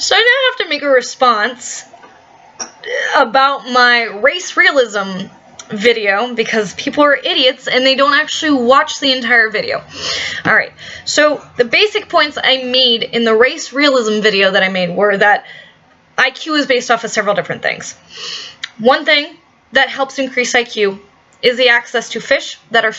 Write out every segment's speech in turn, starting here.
So I now have to make a response about my Race Realism video because people are idiots and they don't actually watch the entire video. Alright, so the basic points I made in the Race Realism video that I made were that IQ is based off of several different things. One thing that helps increase IQ is the access to fish that are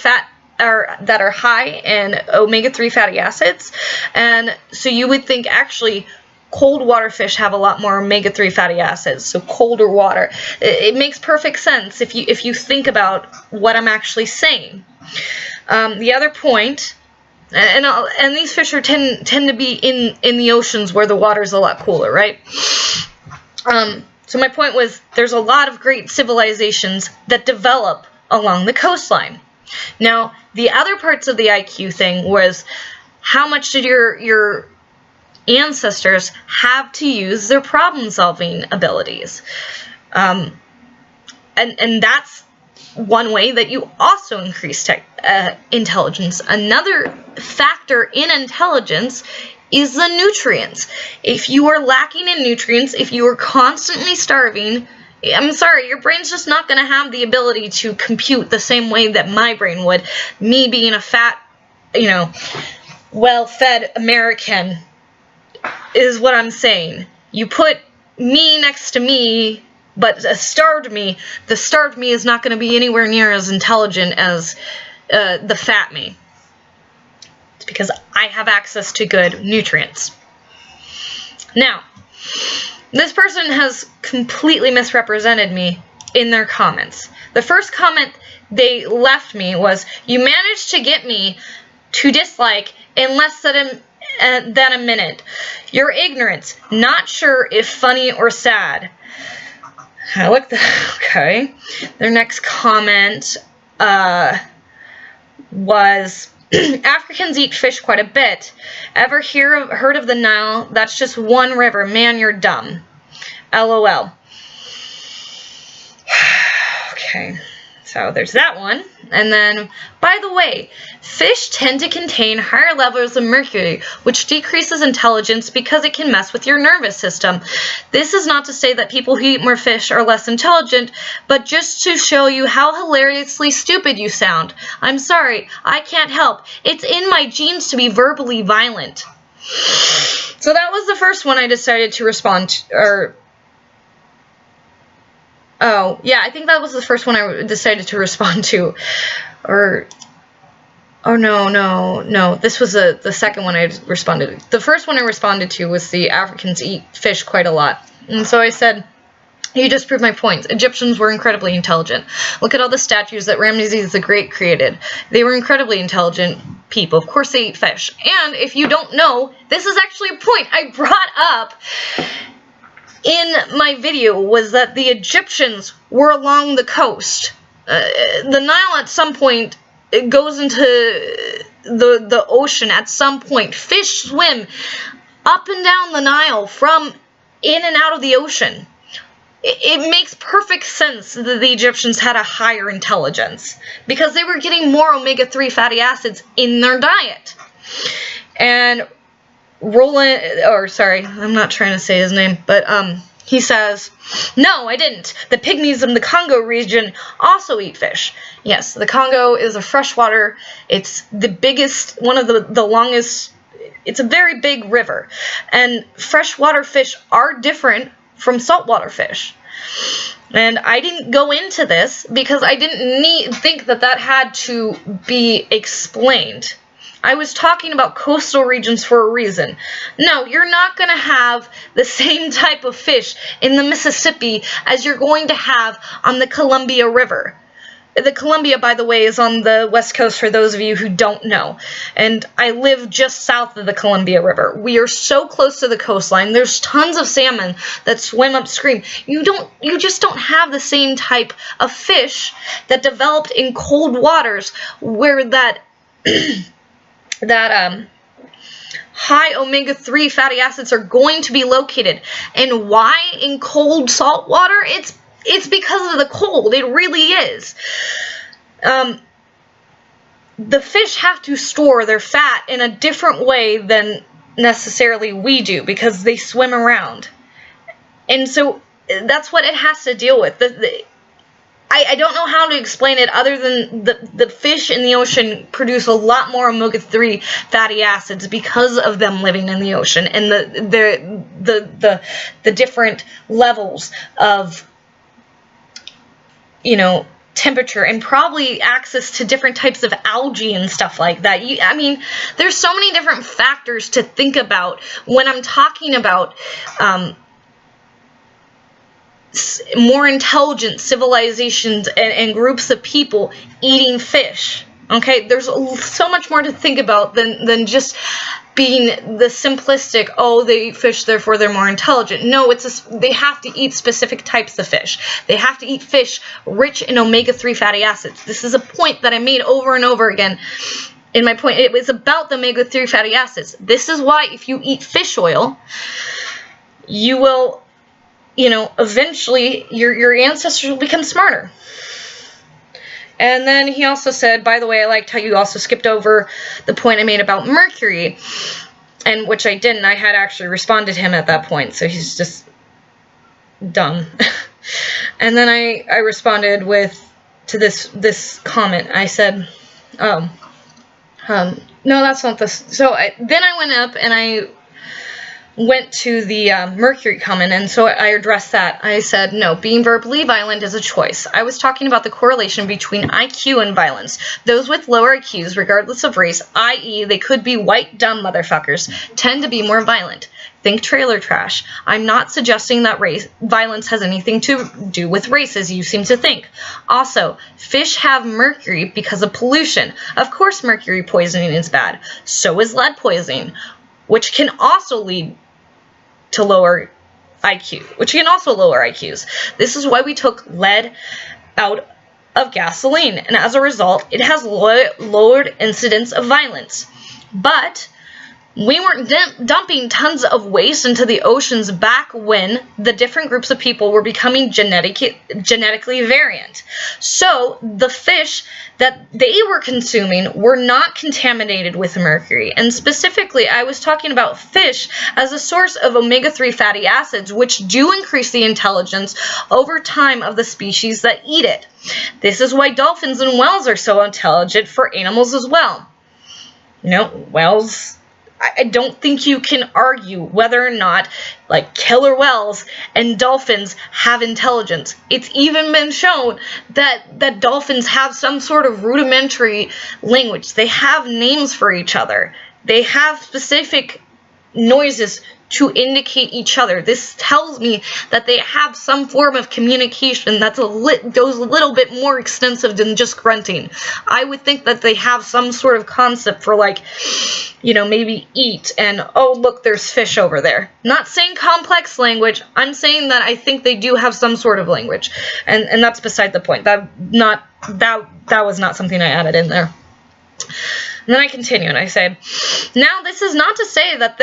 that are high in omega-3 fatty acids, and so you would think actually cold water fish have a lot more omega-3 fatty acids, so colder water. It makes perfect sense if you think about what I'm actually saying. The other point, and these fish are tend to be in the oceans where the water's a lot cooler, right? So my point was there's a lot of great civilizations that develop along the coastline. Now, the other parts of the IQ thing was how much did your ancestors have to use their problem-solving abilities. And that's one way that you also increase intelligence. Another factor in intelligence is the nutrients. If you are lacking in nutrients, if you are constantly starving, I'm sorry, your brain's just not going to have the ability to compute the same way that my brain would. Me being a fat, well-fed American is what I'm saying. You put me next to me, but the starved me is not going to be anywhere near as intelligent as the fat me. It's because I have access to good nutrients. Now, this person has completely misrepresented me in their comments. The first comment they left me was, "You managed to get me to dislike in less than a minute. Your ignorance, not sure if funny or sad." I looked at, okay. Their next comment was, "Africans eat fish quite a bit. Ever heard of the Nile? That's just one river. Man, you're dumb. LOL." Okay. So there's that one. And then, by the way, fish tend to contain higher levels of mercury, which decreases intelligence because it can mess with your nervous system. This is not to say that people who eat more fish are less intelligent, but just to show you how hilariously stupid you sound. I'm sorry, I can't help. It's in my genes to be verbally violent. So that was the first one I decided to respond to, oh, yeah, I think that was the first one I decided to respond to. Oh, no. This was the second one I responded to. The first one I responded to was the Africans eat fish quite a lot. And so I said, you just proved my point. Egyptians were incredibly intelligent. Look at all the statues that Ramses the Great created. They were incredibly intelligent people. Of course they eat fish. And if you don't know, this is actually a point I brought up in my video, was that the Egyptians were along the coast. The Nile at some point, it goes into the ocean at some point. Fish swim up and down the Nile from in and out of the ocean. It makes perfect sense that the Egyptians had a higher intelligence because they were getting more omega-3 fatty acids in their diet. And I'm not trying to say his name, but he says, "No, I didn't. The pygmies in the Congo region also eat fish." Yes, the Congo is a freshwater. It's the biggest, one of the longest. It's a very big river, and freshwater fish are different from saltwater fish. And I didn't go into this because I didn't think that had to be explained. I was talking about coastal regions for a reason. No, you're not going to have the same type of fish in the Mississippi as you're going to have on the Columbia River. The Columbia, by the way, is on the west coast for those of you who don't know. And I live just south of the Columbia River. We are so close to the coastline. There's tons of salmon that swim upstream. You just don't have the same type of fish that developed in cold waters where that high omega-3 fatty acids are going to be located. And why in cold salt water? It's because of the cold. It really is. The fish have to store their fat in a different way than necessarily we do, because they swim around. And so that's what it has to deal with. I don't know how to explain it other than the fish in the ocean produce a lot more omega-3 fatty acids because of them living in the ocean, and the different levels of, you know, temperature, and probably access to different types of algae and stuff like that. I mean, there's so many different factors to think about when I'm talking about more intelligent civilizations and groups of people eating fish. Okay, there's so much more to think about than just being the simplistic, oh, they eat fish, therefore they're more intelligent. No, they have to eat specific types of fish. They have to eat fish rich in omega-3 fatty acids. This is a point that I made over and over again in my point. It was about the omega-3 fatty acids. This is why if you eat fish oil, you will, you know, eventually your ancestors will become smarter. And then he also said, by the way, I liked how you also skipped over the point I made about mercury, and which I didn't. I had actually responded to him at that point, so he's just dumb. And then I responded to this comment. I said, oh, no, that's not this. So then I went up and I went to the mercury comment, and so I addressed that. I said, no, being verbally violent is a choice. I was talking about the correlation between IQ and violence. Those with lower IQs, regardless of race, i.e. they could be white dumb motherfuckers, tend to be more violent. Think trailer trash. I'm not suggesting that violence has anything to do with race, as you seem to think. Also, fish have mercury because of pollution. Of course mercury poisoning is bad. So is lead poisoning, which can also lead to lower IQ, which can also lower IQs. This is why we took lead out of gasoline, and as a result, it has lowered incidence of violence. But we weren't dumping tons of waste into the oceans back when the different groups of people were becoming genetically variant. So the fish that they were consuming were not contaminated with mercury. And specifically, I was talking about fish as a source of omega-3 fatty acids, which do increase the intelligence over time of the species that eat it. This is why dolphins and whales are so intelligent for animals as well. You know, whales, I don't think you can argue whether or not, like, killer whales and dolphins have intelligence. It's even been shown that dolphins have some sort of rudimentary language. They have names for each other. They have specific noises to indicate each other. This tells me that they have some form of communication that's goes a little bit more extensive than just grunting. I would think that they have some sort of concept for, like, you know, maybe eat and, oh, look, there's fish over there. Not saying complex language. I'm saying that I think they do have some sort of language. And that's beside the point. That was not something I added in there. And then I continue and I say, now this is not to say that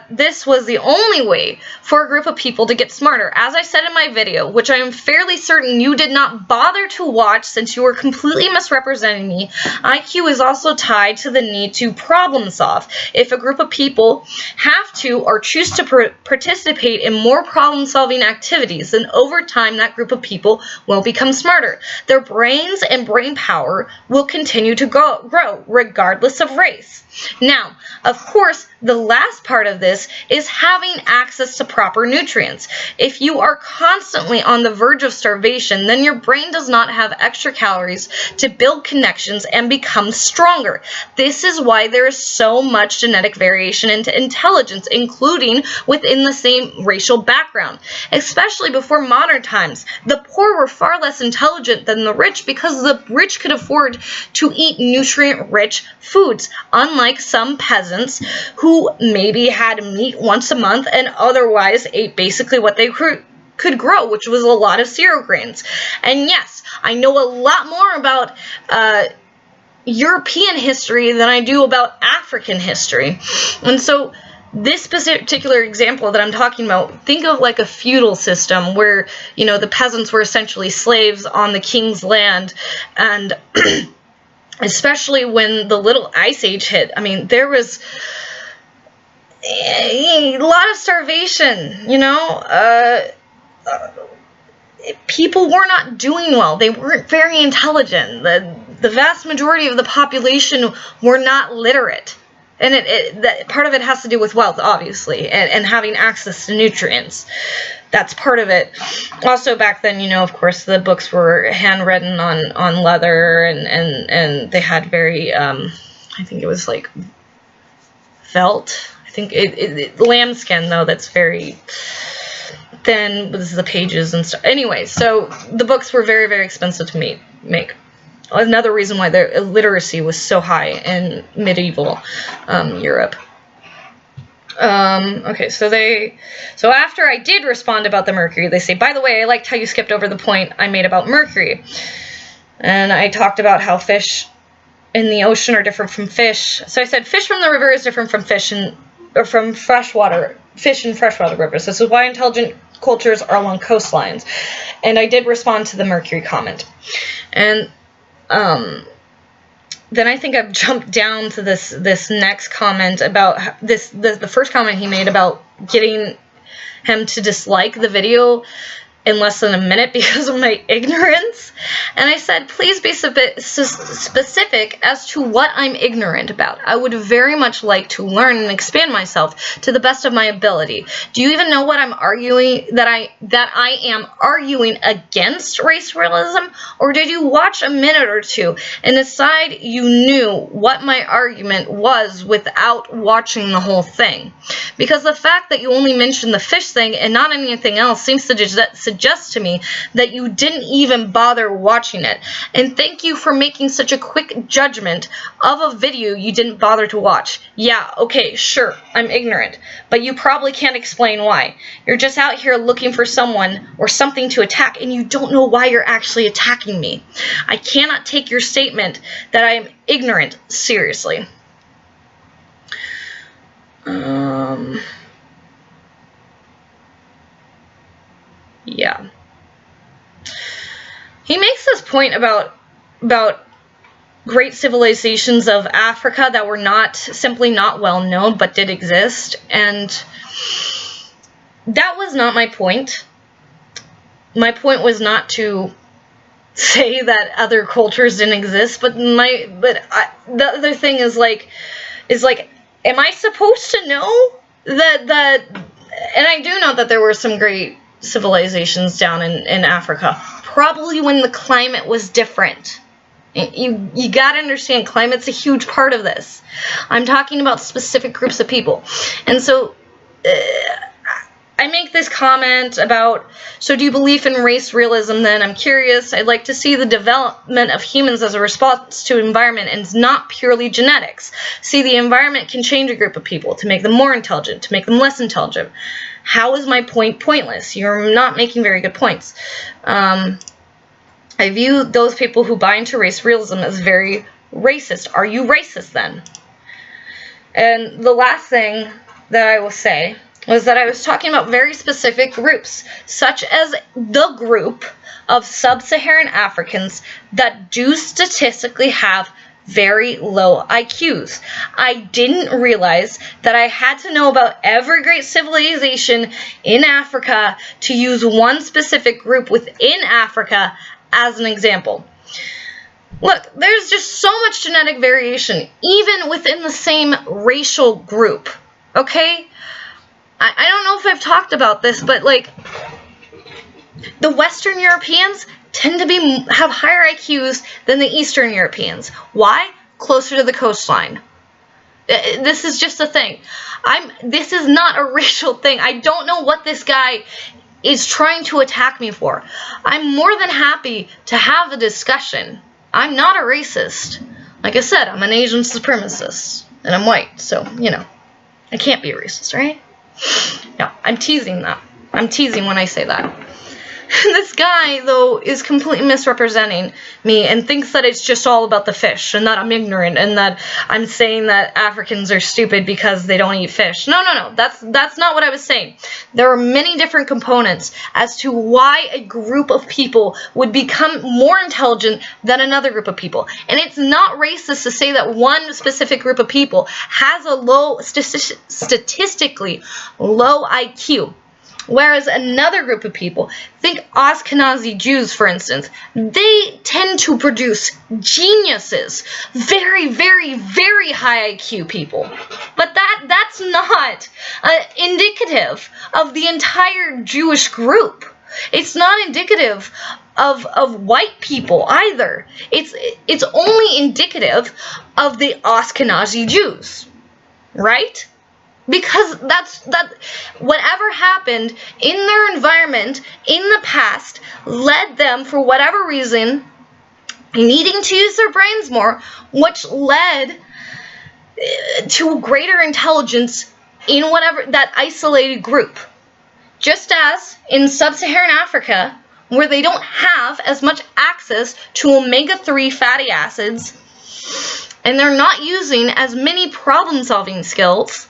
this was the only way for a group of people to get smarter. As I said in my video, which I am fairly certain you did not bother to watch since you were completely misrepresenting me, IQ is also tied to the need to problem solve. If a group of people have to or choose to participate in more problem solving activities, then over time that group of people will become smarter. Their brains and brain power will continue to grow regardless of race. Now, of course, the last part of this is having access to proper nutrients. If you are constantly on the verge of starvation, then your brain does not have extra calories to build connections and become stronger. This is why there is so much genetic variation into intelligence, including within the same racial background. Especially before modern times, the poor were far less intelligent than the rich because the rich could afford to eat nutrient-rich foods, unlike some peasants who maybe had meat once a month and otherwise ate basically what they could grow, which was a lot of cereal grains. And yes, I know a lot more about European history than I do about African history. And so this particular example that I'm talking about, think of like a feudal system where, you know, the peasants were essentially slaves on the king's land, and especially when the Little Ice Age hit. I mean, there was a lot of starvation, you know. People were not doing well. They weren't very intelligent. The vast majority of the population were not literate. And that part of it has to do with wealth, obviously, and having access to nutrients. That's part of it. Also, back then, you know, of course, the books were handwritten on leather, and they had very, I think it was like felt. I think lambskin, though, that's very thin with the pages and stuff. Anyway, so the books were very, very expensive to make. Another reason why their illiteracy was so high in medieval Europe. Okay, so after I did respond about the mercury, they say, by the way, I liked how you skipped over the point I made about mercury. And I talked about how fish in the ocean are different from fish. So I said, fish from the river is different from fish from freshwater, fish in freshwater rivers. This is why intelligent cultures are along coastlines. And I did respond to the mercury comment. And then I think I've jumped down to this next comment about the first comment he made about getting him to dislike the video in less than a minute because of my ignorance. And I said, please be specific as to what I'm ignorant about. I would very much like to learn and expand myself to the best of my ability. Do you even know what I'm arguing, that I am arguing against race realism? Or did you watch a minute or two and decide you knew what my argument was without watching the whole thing? Because the fact that you only mentioned the fish thing and not anything else seems to suggest to me that you didn't even bother watching it. And thank you for making such a quick judgment of a video you didn't bother to watch. Yeah, okay, sure, I'm ignorant, but you probably can't explain why. You're just out here looking for someone or something to attack, and you don't know why you're actually attacking me. I cannot take your statement that I am ignorant seriously. Yeah. He makes this point about great civilizations of Africa that were simply not well known but did exist, and that was not my point. My point was not to say that other cultures didn't exist, but the other thing is like, am I supposed to know that? And I do know that there were some great civilizations down in Africa, probably when the climate was different. You gotta understand, climate's a huge part of this. I'm talking about specific groups of people. And so I make this comment about, so do you believe in race realism then? I'm curious. I'd like to see the development of humans as a response to environment and not purely genetics. See, the environment can change a group of people to make them more intelligent, to make them less intelligent. How is my point pointless? You're not making very good points. I view those people who buy into race realism as very racist. Are you racist then? And the last thing that I will say was that I was talking about very specific groups, such as the group of sub-Saharan Africans that do statistically have very low IQs. I didn't realize that I had to know about every great civilization in Africa to use one specific group within Africa as an example. Look, there's just so much genetic variation, even within the same racial group, okay? I don't know if I've talked about this, but like, the Western Europeans tend to have higher IQs than the Eastern Europeans. Why? Closer to the coastline. This is just a thing. This is not a racial thing. I don't know what this guy is trying to attack me for. I'm more than happy to have a discussion. I'm not a racist. Like I said, I'm an Asian supremacist, and I'm white, so, you know, I can't be a racist, right? No, I'm teasing that. I'm teasing when I say that. This guy, though, is completely misrepresenting me and thinks that it's just all about the fish and that I'm ignorant and that I'm saying that Africans are stupid because they don't eat fish. No, no, no. That's not what I was saying. There are many different components as to why a group of people would become more intelligent than another group of people. And it's not racist to say that one specific group of people has a low, statistically low IQ. Whereas another group of people, think Ashkenazi Jews, for instance, they tend to produce geniuses, very, very, very high IQ people. But that's not indicative of the entire Jewish group. It's not indicative of white people either. It's only indicative of the Ashkenazi Jews, right? Because whatever happened in their environment in the past led them, for whatever reason, needing to use their brains more, which led to greater intelligence in whatever that isolated group. Just as in sub-Saharan Africa, where they don't have as much access to omega-3 fatty acids, and they're not using as many problem-solving skills,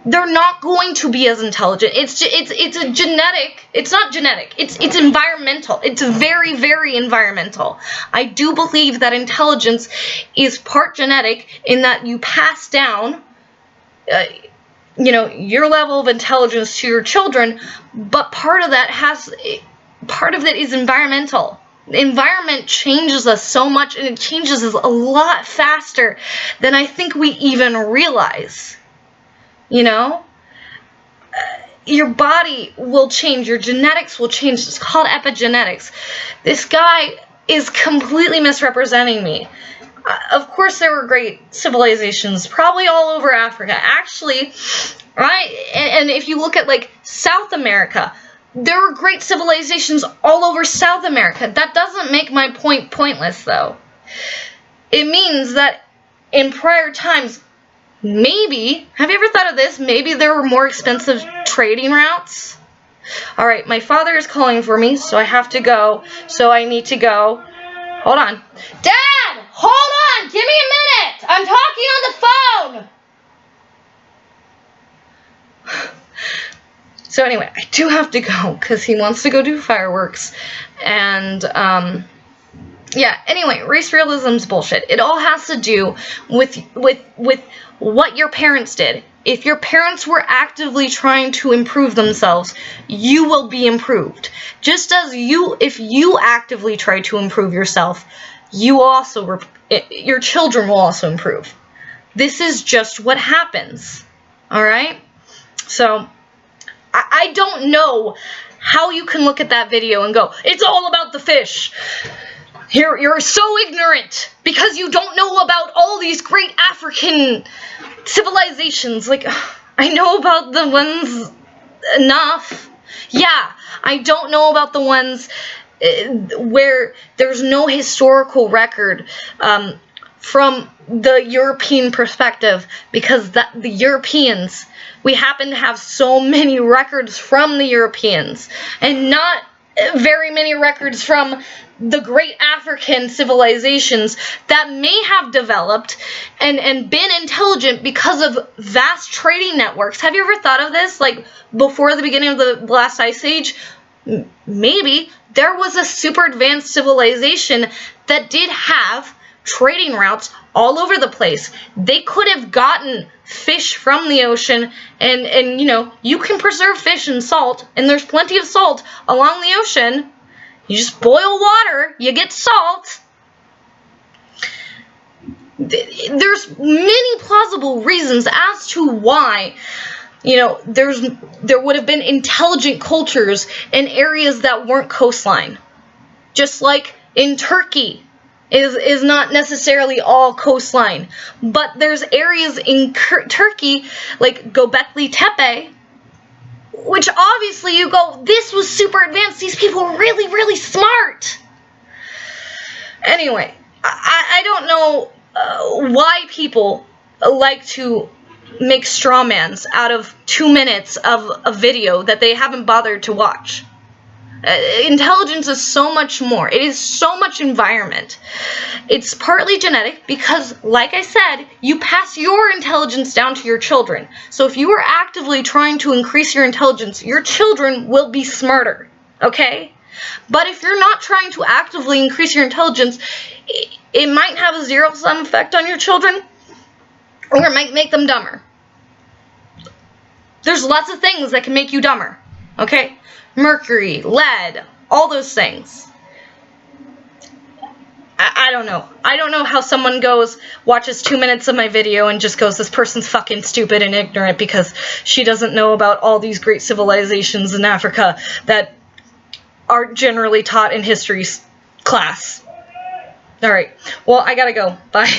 they're not going to be as intelligent. It's a genetic. It's not genetic. It's environmental. It's very, very environmental. I do believe that intelligence is part genetic in that you pass down, your level of intelligence to your children, but part of it is environmental. The environment changes us so much, and it changes us a lot faster than I think we even realize. Your body will change, your genetics will change. It's called epigenetics. This guy is completely misrepresenting me. Of course, there were great civilizations, probably all over Africa. Actually, right? And if you look at like South America, there were great civilizations all over South America. That doesn't make my point pointless, though. It means that in prior times, maybe, have you ever thought of this? Maybe there were more expensive trading routes? Alright, my father is calling for me, so I have to go. So I need to go. Hold on. Dad! Hold on! Give me a minute! I'm talking on the phone! So anyway, I do have to go, because he wants to go do fireworks. And, yeah, anyway, race realism's bullshit. It all has to do with what your parents did. If your parents were actively trying to improve themselves, you will be improved. Just as if you actively try to improve yourself, your children will also improve. This is just what happens. Alright? So, I don't know how you can look at that video and go, it's all about the fish. You're so ignorant because you don't know about all these great African civilizations. Like, I know about the ones enough. Yeah, I don't know about the ones where there's no historical record from the European perspective, because the Europeans, we happen to have so many records from the Europeans and not very many records from the great African civilizations that may have developed and been intelligent because of vast trading networks. Have you ever thought of this? Like, before the beginning of the last ice age, maybe there was a super advanced civilization that did have trading routes all over the place. They could have gotten fish from the ocean, and you can preserve fish in salt, and there's plenty of salt along the ocean. You just boil water, you get salt. There's many plausible reasons as to why, there would have been intelligent cultures in areas that weren't coastline. Just like in Turkey is not necessarily all coastline. But there's areas in Turkey, like Göbekli Tepe, which obviously you go, this was super advanced. These people were really, really smart. Anyway, I don't know why people like to make strawmans out of 2 minutes of a video that they haven't bothered to watch. Intelligence is so much more. It is so much environment. It's partly genetic because, like I said, you pass your intelligence down to your children. So if you are actively trying to increase your intelligence, your children will be smarter, okay? But if you're not trying to actively increase your intelligence, it might have a zero-sum effect on your children, or it might make them dumber. There's lots of things that can make you dumber, okay? Mercury, lead, all those things. I don't know. I don't know how someone watches 2 minutes of my video and just goes, this person's fucking stupid and ignorant because she doesn't know about all these great civilizations in Africa that are generally taught in history class. Alright, well, I gotta go. Bye.